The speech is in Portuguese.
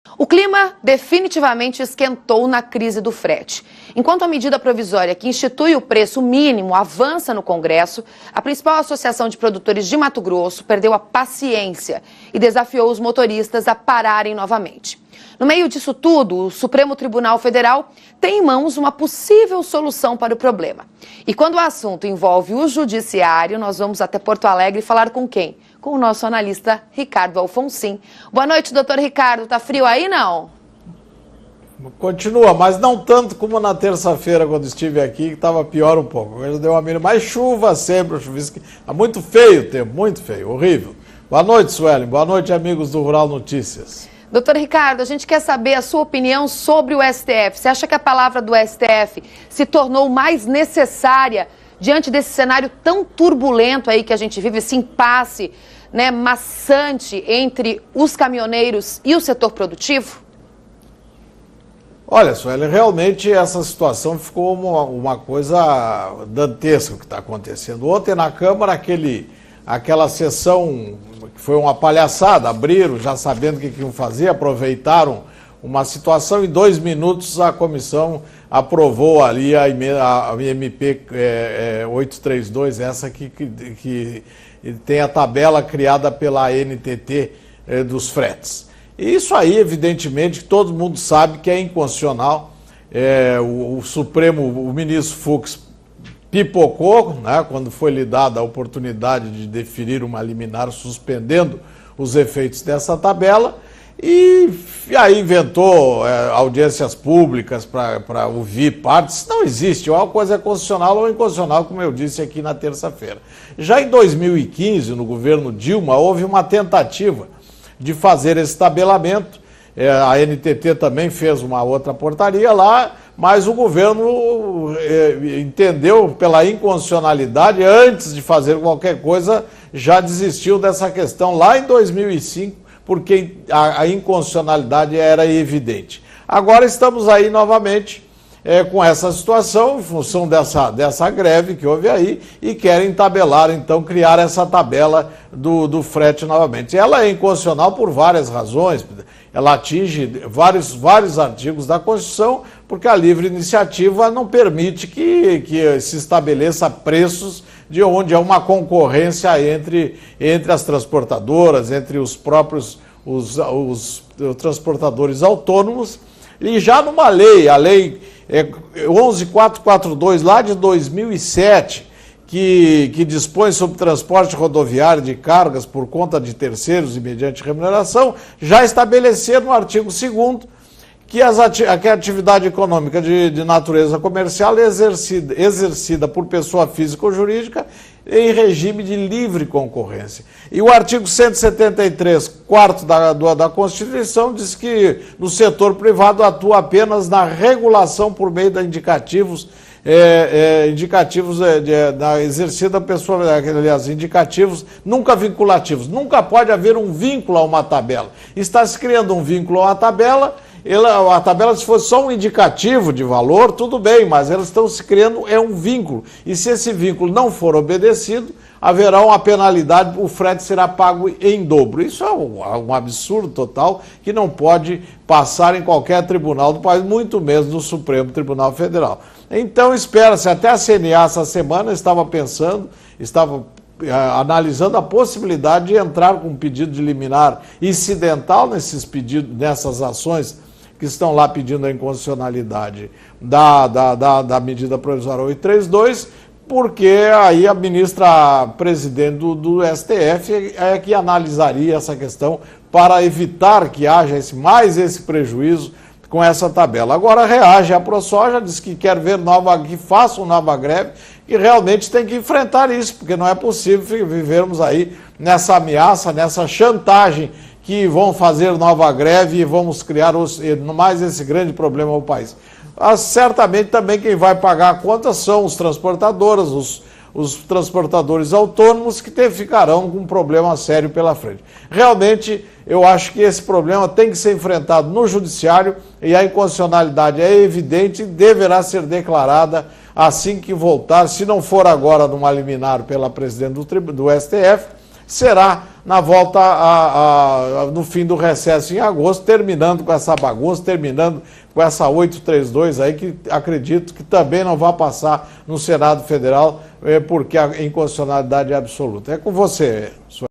O clima definitivamente esquentou na crise do frete. Enquanto a medida provisória que institui o preço mínimo avança no Congresso, a principal associação de produtores de Mato Grosso perdeu a paciência e desafiou os motoristas a pararem novamente. No meio disso tudo, o Supremo Tribunal Federal tem em mãos uma possível solução para o problema. E quando o assunto envolve o judiciário, nós vamos até Porto Alegre falar com quem? Com o nosso analista Ricardo Alfonsin. Boa noite, doutor Ricardo. Tá frio aí, não? Continua, mas não tanto como na terça-feira, quando estive aqui, que estava pior um pouco. Hoje deu uma mínima, mais chuva sempre, chuvisco. Tá muito feio o tempo, muito feio, horrível. Boa noite, Suelen. Boa noite, amigos do Rural Notícias. Doutor Ricardo, a gente quer saber a sua opinião sobre o STF. Você acha que a palavra do STF se tornou mais necessária diante desse cenário tão turbulento aí que a gente vive, esse impasse, né, maçante entre os caminhoneiros e o setor produtivo? Olha, Sueli, realmente essa situação ficou uma coisa dantesca o que está acontecendo. Ontem na Câmara, aquela sessão que foi uma palhaçada, abriram já sabendo o que iam fazer, aproveitaram uma situação, em 2 minutos a comissão aprovou ali a MP 832, essa que tem a tabela criada pela ANTT dos fretes. E isso aí, evidentemente, todo mundo sabe que é inconstitucional. O Supremo, o ministro Fux pipocou, né, quando foi lhe dada a oportunidade de deferir uma liminar suspendendo os efeitos dessa tabela, e aí inventou audiências públicas para ouvir partes. Não existe, ou a coisa é constitucional ou inconstitucional, como eu disse aqui na terça-feira. Já em 2015, no governo Dilma, houve uma tentativa de fazer esse tabelamento. A NTT também fez uma outra portaria lá, mas o governo entendeu pela inconstitucionalidade, antes de fazer qualquer coisa, já desistiu dessa questão lá em 2005, porque a inconstitucionalidade era evidente. Agora estamos aí novamente com essa situação, em função dessa greve que houve aí, e querem tabelar, então, criar essa tabela do frete novamente. Ela é inconstitucional por várias razões, ela atinge vários artigos da Constituição, porque a livre iniciativa não permite que se estabeleça preços de onde há uma concorrência entre as transportadoras, entre os próprios os transportadores autônomos. E já numa lei, a lei 11.442, lá de 2007, que dispõe sobre transporte rodoviário de cargas por conta de terceiros e mediante remuneração, já estabeleceram no artigo 2º que a atividade econômica de natureza comercial é exercida por pessoa física ou jurídica em regime de livre concorrência. E o artigo 173, 4º da Constituição, diz que no setor privado atua apenas na regulação por meio de indicativos, exercida pessoa, aliás, indicativos nunca vinculativos. Nunca pode haver um vínculo a uma tabela. Está se criando um vínculo a uma tabela. A tabela, se fosse só um indicativo de valor, tudo bem, mas elas estão se criando um vínculo. E se esse vínculo não for obedecido, haverá uma penalidade, o frete será pago em dobro. Isso é um absurdo total que não pode passar em qualquer tribunal do país, muito menos no Supremo Tribunal Federal. Então espera-se, até a CNA essa semana estava analisando a possibilidade de entrar com um pedido de liminar incidental nessas ações que estão lá pedindo a inconstitucionalidade da medida provisória 832, porque aí a ministra presidente do STF é que analisaria essa questão para evitar que haja esse prejuízo com essa tabela. Agora reage a ProSoja, diz que quer ver que façam nova greve, e realmente tem que enfrentar isso, porque não é possível vivermos aí nessa ameaça, nessa chantagem que vão fazer nova greve e vamos criar mais esse grande problema ao país. Certamente também quem vai pagar a conta são os transportadoras, os transportadores autônomos, que ficarão com um problema sério pela frente. Realmente, eu acho que esse problema tem que ser enfrentado no judiciário, e a inconstitucionalidade é evidente e deverá ser declarada assim que voltar. Se não for agora numa liminar pela presidente do STF, será na volta no fim do recesso em agosto, terminando com essa bagunça, terminando com essa 832 aí, que acredito que também não vai passar no Senado Federal, porque a inconstitucionalidade é absoluta. É com você, senhor.